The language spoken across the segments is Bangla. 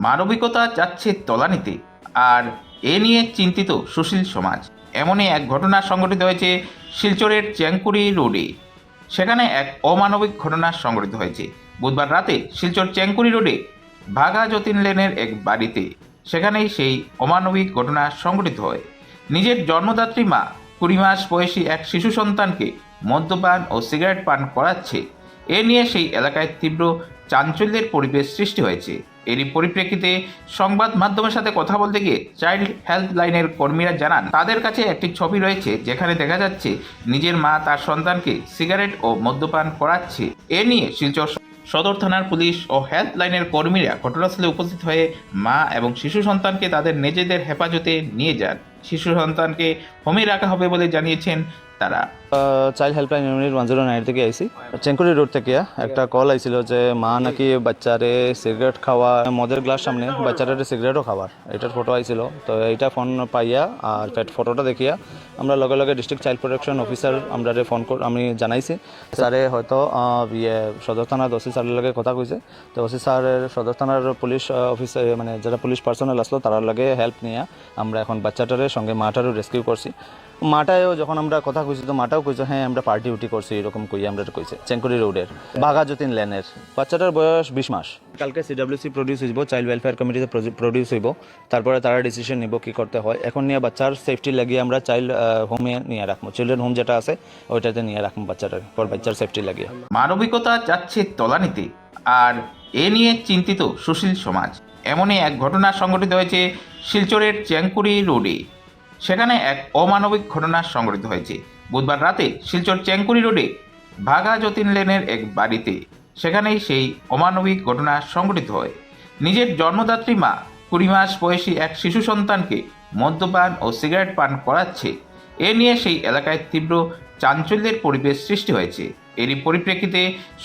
মানবিকতা যাচ্ছে তলানিতে, আর এ নিয়ে চিন্তিত সুশীল সমাজ। এমনই এক ঘটনা সংঘটিত হয়েছে শিলচরের চ্যাংকুড়ি রোডে। সেখানে এক অমানবিক ঘটনা সংঘটিত হয়েছে বুধবার রাতে শিলচর চ্যাংকুড়ি রোডে ভাগা যতীন লেনের এক বাড়িতে। সেখানেই সেই অমানবিক ঘটনা সংঘটিত হয়। নিজের জন্মদাত্রী মা 20 মাস বয়সী এক শিশু সন্তানকে মদ্যপান ও সিগারেট পান করাচ্ছে। এ নিয়ে সেই এলাকায় তীব্র চাঞ্চল্যের পরিবেশ সৃষ্টি হয়েছে। এরই পরিপ্রেক্ষিতে সংবাদ মাধ্যমের সাথে কথা বলতে গিয়ে চাইল্ড হেল্প লাইনের কর্মীরা জানান, তাদের কাছে একটি ছবি রয়েছে যেখানে দেখা যাচ্ছে নিজের মা তার সন্তানকে সিগারেট ও মদ্যপান করাচ্ছে। এ নিয়ে শিলচর সদর থানার পুলিশ ও হেল্প লাইনের কর্মীরা ঘটনাস্থলে উপস্থিত হয়ে মা এবং শিশু সন্তানকে তাদের নিজেদের হেফাজতে নিয়ে যান। শিশু সন্তানকে হোমে রাখা হবে বলে জানিয়েছেন তারা। চাইল্ড হেল্পলাইন ইউনিট 109 থেকে আইসি। চেঙ্কুরি রোড থেকে একটা কল আইছিল যে মা নাকি বাচ্চারে সিগারেট খাওয়া, মদের গ্লাস সামনে বাচ্চারে সিগারেটও খাওয়ার, এটার ফটো আইছিল। তো এইটা ফোন পাইয়া আর ফটোটা দেখিয়া আমরা লগে লগে ডিস্ট্রিক্ট চাইল্ড প্রোটেকশন অফিসার আমরা ফোন আমি জানাইছি। স্যারে হয়তো সদর থানার ওসি স্যারের লগে কথা কইছে। তো ওসি স্যারের সদর থানার পুলিশ অফিসার মানে যারা পুলিশ পার্সোনাল আসলো তার লগে হেল্প নিয়ে আমরা এখন বাচ্চাটারের সঙ্গে মাটারও রেস্কিউ করছি। মাটায়ও যখন আমরা কথা কইছি তো মাটাও কইছে হ্যাঁ আমরা পার্টি উটি করছি, এরকম কই আমরা কইছে। চেঙ্কুরি রোডের বাঘা যতীন লেনের বাচ্চাটার বয়স 20 মাস। কালকে সিডব্লিউসি প্রডিউস হইব, চাইল্ড ওয়েলফেয়ার কমিটিতে প্রডিউস হইব, তারপরে তারা ডিসিশন নিব কি করতে হয়। এখন নিয়ে বাচ্চার সেফটি লাগিয়ে আমরা চাইল্ড হোমে নিয়ে রাখবো, চিলড্রেন হোম যেটা আছে ওইটাতে নিয়ে রাখবো বাচ্চাটার, পর বাচ্চার সেফটি লাগিয়ে। মানবিকতা যাচ্ছে তলানিতে, আর এ নিয়ে চিন্তিত সুশীল সমাজ। এমনই এক ঘটনা সংঘটিত হয়েছে শিলচরের চ্যাংকুড়ি রোডে। সেখানে এক অমানবিক ঘটনা সংঘটিত হয়েছে বুধবার রাতে শিলচর চ্যাংকুড়ি রোডে ভাগা যতীন লেনের এক বাড়িতে। সেখানেই সেই অমানবিক ঘটনা সংঘটিত হয়। নিজের জন্মদাত্রী মা 20 মাস বয়সী এক শিশু সন্তানকে মদ্যপান ও সিগারেট পান করাচ্ছে। এ নিয়ে সেই এলাকায় তীব্র চাঞ্চল্যের পরিবেশ সৃষ্টি হয়েছে। এরই পরিপ্রেক্ষিতে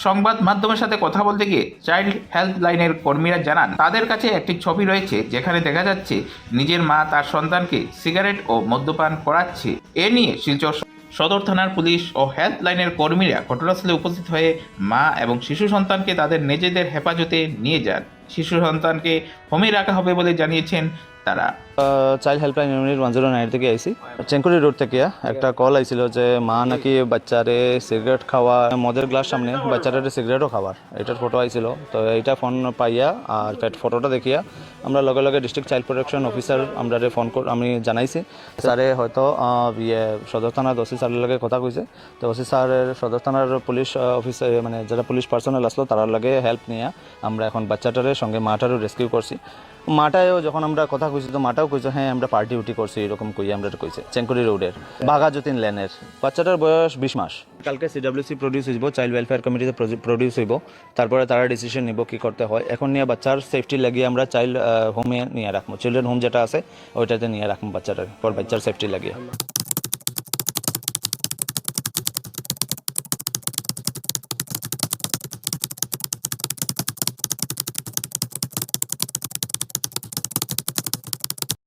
সংবাদ মাধ্যমের সাথে কথা বলতে গিয়ে চাইল্ড হেল্প লাইনের কর্মীরা জানান, তাদের কাছে একটি ছবি রয়েছে যেখানে দেখা যাচ্ছে নিজের মা তার সন্তানকে সিগারেট ও মদ্যপান করাচ্ছে। এ নিয়ে শিলচর সদর থানার পুলিশ ও হেল্প লাইনের কর্মীরা ঘটনাস্থলে উপস্থিত হয়ে মা এবং শিশু সন্তানকে তাদের নিজেদের হেফাজতে নিয়ে যান। শিশু সন্তানকে হোমে রাখা হবে বলে জানিয়েছেন তারা। চাইল্ড হেল্পলাইন ইউনিট 109 থেকে আইসি। চেঙ্কুরি রোড থেকে একটা কল আইছিল যে মা নাকি বাচ্চারে সিগারেট খাওয়া, মদের গ্লাস সামনে বাচ্চারে সিগারেটও খাওয়ার, এটার ফটো আইছিল। তো এইটা ফোন পাইয়া আর ফটোটা দেখিয়া আমরা লগে লগে ডিস্ট্রিক্ট চাইল্ড প্রোটেকশন অফিসার আমরা ফোন আমি জানাইছি। স্যারে হয়তো সদর থানার ওসি স্যারের লগে কথা কইছে। তো ওসি স্যারের সদর থানার পুলিশ অফিসার মানে যারা পুলিশ পার্সোনাল আসলো তার লগে হেল্প নিয়ে আমরা এখন বাচ্চাটারের সঙ্গে মাটারও রেস্কিউ করছি। মাটায়ও যখন আমরা কথা কইছি তো মাটাও কইছে হ্যাঁ আমরা পার্টি উটি করছি, এরকম কই আমরা কইছে। চেঙ্কুরি রোডের বাঘা যতীন লেনের বাচ্চাটার বয়স 20 মাস। কালকে সিডব্লিউসি প্রডিউস হইব, চাইল্ড ওয়েলফেয়ার কমিটিতে প্রডিউস হইব, তারপরে তারা ডিসিশন নিব কি করতে হয়। এখন নিয়ে বাচ্চার সেফটি লাগিয়ে আমরা চাইল্ড হোমে নিয়ে রাখবো, চিলড্রেন হোম যেটা আছে ওইটাতে নিয়ে রাখবো বাচ্চাটার, পর বাচ্চার সেফটি লাগিয়ে।